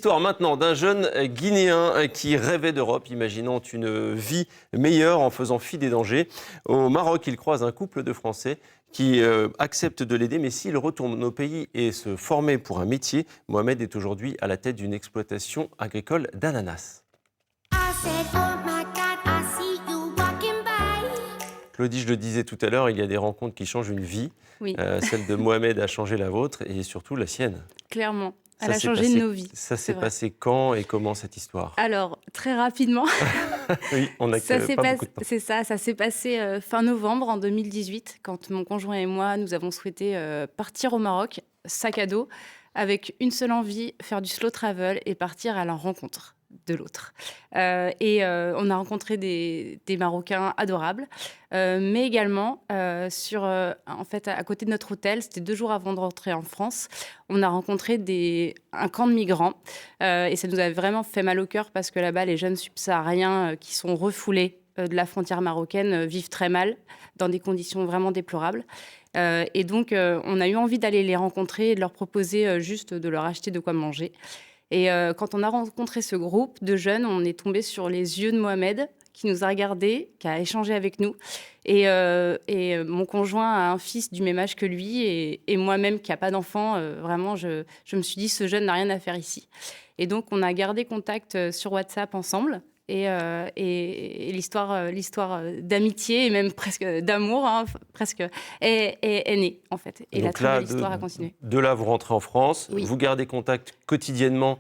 Histoire maintenant d'un jeune Guinéen qui rêvait d'Europe, imaginant une vie meilleure en faisant fi des dangers. Au Maroc, il croise un couple de Français qui accepte de l'aider, mais s'il retourne au pays et se former pour un métier, Mohamed est aujourd'hui à la tête d'une exploitation agricole d'ananas. Claudie, je le disais tout à l'heure, il y a des rencontres qui changent une vie. Oui. Celle de Mohamed a changé la vôtre et surtout la sienne. Clairement. Elle a changé nos vies. Ça s'est passé quand et comment cette histoire? Alors, très rapidement. Oui, on n'a pas beaucoup de temps. C'est ça s'est passé fin novembre en 2018, quand mon conjoint et moi, nous avons souhaité partir au Maroc, sac à dos, avec une seule envie, faire du slow travel et partir à la rencontre de l'autre. On a rencontré des Marocains adorables, mais également en fait, à côté de notre hôtel, c'était 2 jours avant de rentrer en France, on a rencontré un camp de migrants et ça nous avait vraiment fait mal au cœur parce que là-bas, les jeunes subsahariens qui sont refoulés de la frontière marocaine vivent très mal, dans des conditions vraiment déplorables. Et donc, on a eu envie d'aller les rencontrer et de leur proposer juste de leur acheter de quoi manger. Et quand on a rencontré ce groupe de jeunes, on est tombé sur les yeux de Mohamed, qui nous a regardés, qui a échangé avec nous. Et mon conjoint a un fils du même âge que lui, et moi-même qui n'a pas d'enfant, vraiment, je me suis dit, ce jeune n'a rien à faire ici. Et donc, on a gardé contact sur WhatsApp ensemble. Et l'histoire d'amitié et même presque d'amour, presque, est née, en fait. Et la très belle histoire a continué. De là, vous rentrez en France, Oui. vous gardez contact quotidiennement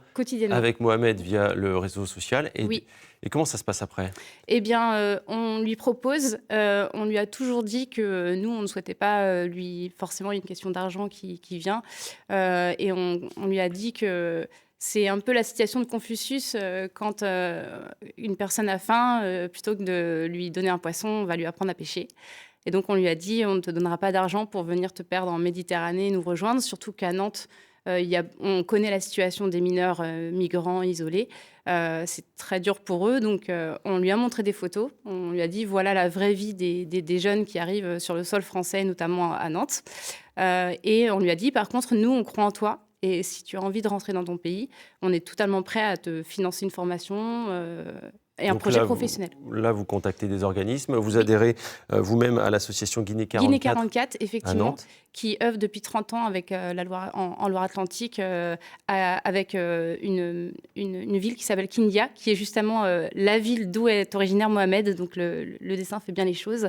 avec Mohamed via le réseau social. Et comment ça se passe après? Eh bien, on lui propose, on lui a toujours dit que nous, on ne souhaitait pas forcément, il y a une question d'argent qui vient. Et on lui a dit que c'est un peu la citation de Confucius, quand une personne a faim, plutôt que de lui donner un poisson, on va lui apprendre à pêcher. Et donc, on lui a dit, on ne te donnera pas d'argent pour venir te perdre en Méditerranée et nous rejoindre, surtout qu'à Nantes, on connaît la situation des mineurs migrants isolés. C'est très dur pour eux, donc on lui a montré des photos. On lui a dit, voilà la vraie vie des jeunes qui arrivent sur le sol français, notamment à Nantes. Et on lui a dit, par contre, nous, on croit en toi. Et si tu as envie de rentrer dans ton pays, on est totalement prêt à te financer une formation et un projet professionnel. Là, vous contactez des organismes. Vous adhérez vous-même à l'association Guinée 44. Guinée 44, effectivement, qui œuvre depuis 30 ans avec, en Loire-Atlantique, avec une ville qui s'appelle Kindia, qui est justement la ville d'où est originaire Mohamed. Donc le dessin fait bien les choses.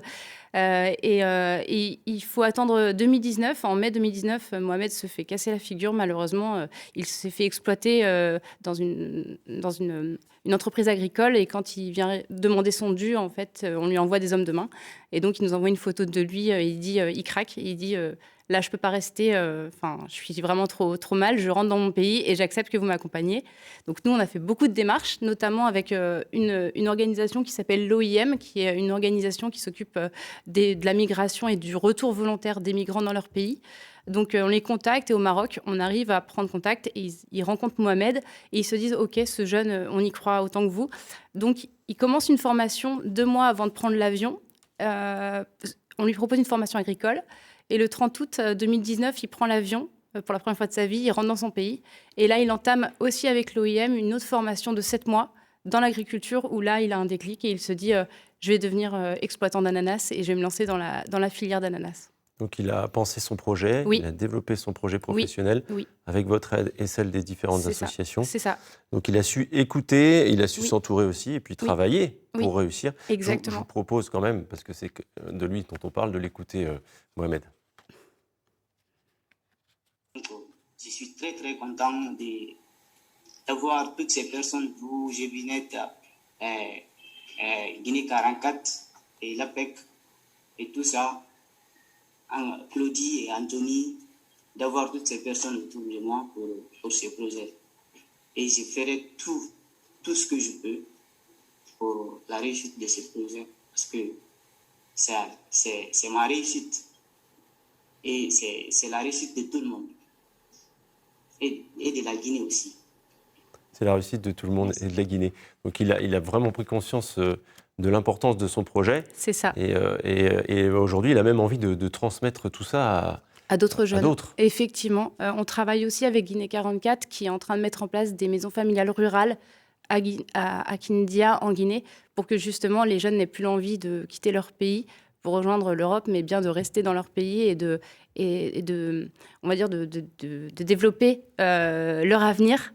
Et il faut attendre 2019. En mai 2019, Mohamed se fait casser la figure. Malheureusement, il s'est fait exploiter dans une entreprise agricole. Et quand il vient demander son dû, en fait, on lui envoie des hommes de main. Et donc, il nous envoie une photo de lui. Il dit, il craque. Il dit, là, je peux pas rester. Je suis vraiment trop mal. Je rentre dans mon pays et j'accepte que vous m'accompagniez. Donc, nous, on a fait beaucoup de démarches, notamment avec une organisation qui s'appelle l'OIM, qui est une organisation qui s'occupe de la migration et du retour volontaire des migrants dans leur pays. Donc, on les contacte et au Maroc, on arrive à prendre contact et ils rencontrent Mohamed et ils se disent « Ok, ce jeune, on y croit autant que vous ». Donc, ils commencent une formation 2 mois avant de prendre l'avion. On lui propose une formation agricole et le 30 août 2019, il prend l'avion pour la première fois de sa vie, il rentre dans son pays. Et là, il entame aussi avec l'OIM une autre formation de 7 mois dans l'agriculture où là, il a un déclic et il se dit je vais devenir exploitant d'ananas et je vais me lancer dans la filière d'ananas. Donc, il a pensé son projet, oui. Il a développé son projet professionnel avec votre aide et celle des différentes associations. C'est ça. Donc, il a su écouter, il a su s'entourer aussi et puis travailler pour réussir. Exactement. Je vous propose quand même, parce que c'est de lui dont on parle, de l'écouter, Mohamed. Je suis très très content d'avoir toutes ces personnes d'où je venais, Guinée 44 et l'APEC et tout ça. Claudie et Anthony, d'avoir toutes ces personnes autour de moi pour ce projet. Et je ferai tout ce que je peux pour la réussite de ce projet, parce que c'est ma réussite. Et c'est la réussite de tout le monde. Et de la Guinée aussi. C'est la réussite de tout le monde et de la Guinée. Donc il a vraiment pris conscience de l'importance de son projet. C'est ça. Et aujourd'hui, il a même envie de transmettre tout ça À d'autres jeunes. À d'autres. Effectivement. On travaille aussi avec Guinée 44 qui est en train de mettre en place des maisons familiales rurales à Kindia, en Guinée, pour que justement les jeunes n'aient plus l'envie de quitter leur pays pour rejoindre l'Europe, mais bien de rester dans leur pays et de on va dire, de développer leur avenir.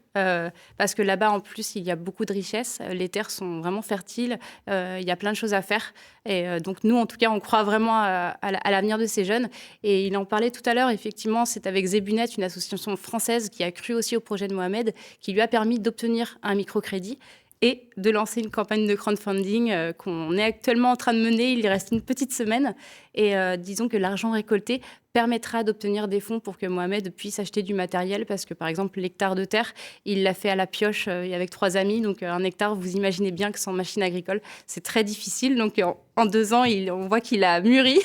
Parce que là-bas, en plus, il y a beaucoup de richesses. Les terres sont vraiment fertiles. Il y a plein de choses à faire. Et donc, nous, en tout cas, on croit vraiment à l'avenir de ces jeunes. Et il en parlait tout à l'heure, effectivement, c'est avec Zebunet, une association française qui a cru aussi au projet de Mohamed, qui lui a permis d'obtenir un microcrédit et de lancer une campagne de crowdfunding qu'on est actuellement en train de mener. Il y reste une petite semaine. Et disons que l'argent récolté permettra d'obtenir des fonds pour que Mohamed puisse acheter du matériel. Parce que, par exemple, l'hectare de terre, il l'a fait à la pioche avec 3 amis. Donc, un hectare, vous imaginez bien que sans machine agricole, c'est très difficile. Donc, en 2 ans, on voit qu'il a mûri.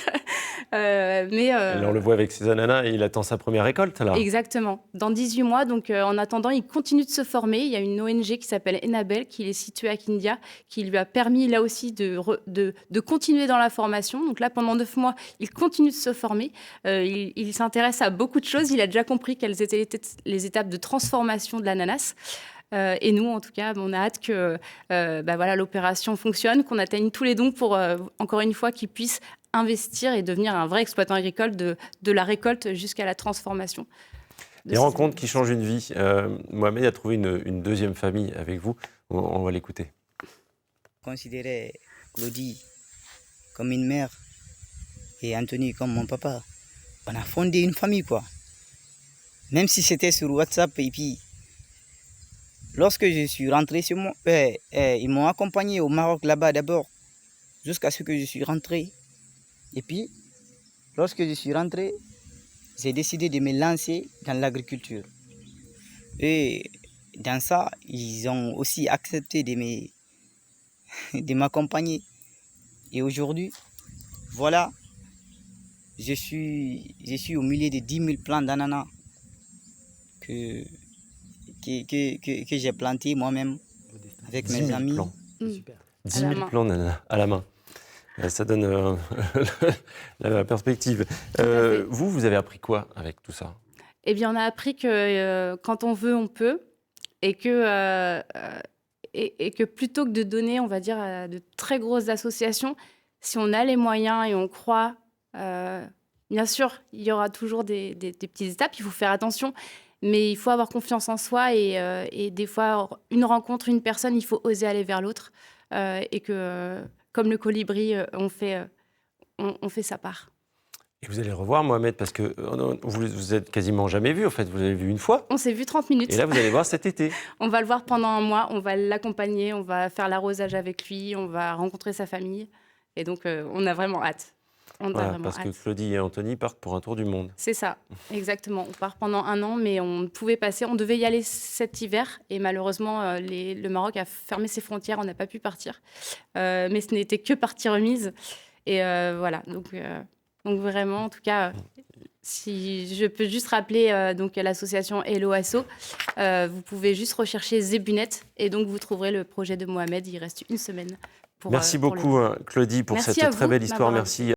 Là, on le voit avec ses ananas et il attend sa première récolte, là. Exactement. Dans 18 mois. Donc, en attendant, il continue de se former. Il y a une ONG qui s'appelle Enabel, qui est située à Kindia, qui lui a permis, là aussi, de continuer dans la formation. Donc là, pendant 9 mois, il continue de se former. Il s'intéresse à beaucoup de choses. Il a déjà compris quelles étaient les étapes de transformation de l'ananas. Et nous, en tout cas, on a hâte que l'opération fonctionne, qu'on atteigne tous les dons pour, encore une fois, qu'il puisse investir et devenir un vrai exploitant agricole de la récolte jusqu'à la transformation. Des rencontres qui changent une vie. Mohamed a trouvé une deuxième famille avec vous. On va l'écouter. Considérer Claudie comme une mère et Anthony comme mon papa. On a fondé une famille, quoi. Même si c'était sur WhatsApp. Et puis, lorsque je suis rentré sur moi, ils m'ont accompagné au Maroc là-bas d'abord, jusqu'à ce que je suis rentré. Et puis, lorsque je suis rentré, j'ai décidé de me lancer dans l'agriculture. Et dans ça, ils ont aussi accepté de m'accompagner. Et aujourd'hui, voilà, je suis au milieu de 10 000 plants d'ananas que j'ai plantés moi-même avec mes amis. 10 000 plants d'ananas à la main. Ça donne la perspective. Vous avez appris quoi avec tout ça ? Eh bien, on a appris que quand on veut, on peut. Et que plutôt que de donner, on va dire, à de très grosses associations, si on a les moyens et on croit, bien sûr, il y aura toujours des petites étapes, il faut faire attention, mais il faut avoir confiance en soi et des fois, une rencontre, une personne, il faut oser aller vers l'autre et que, comme le colibri, on fait sa part. Et vous allez revoir Mohamed parce que vous êtes quasiment jamais vu, en fait, vous l'avez vu une fois. On s'est vu 30 minutes. Et là, vous allez voir cet été. On va le voir pendant 1 mois, on va l'accompagner, on va faire l'arrosage avec lui, on va rencontrer sa famille. Et donc, on a vraiment hâte. Parce que Claudie et Anthony partent pour un tour du monde. C'est ça, exactement. On part pendant 1 an, mais on devait y aller cet hiver. Et malheureusement, le Maroc a fermé ses frontières, on n'a pas pu partir. Mais ce n'était que partie remise. Et voilà, donc vraiment, en tout cas, si je peux juste rappeler donc l'association Hello Asso, vous pouvez juste rechercher Zebunet et donc vous trouverez le projet de Mohamed. Il reste 1 semaine. Merci beaucoup, Claudie, pour cette très belle histoire. Merci.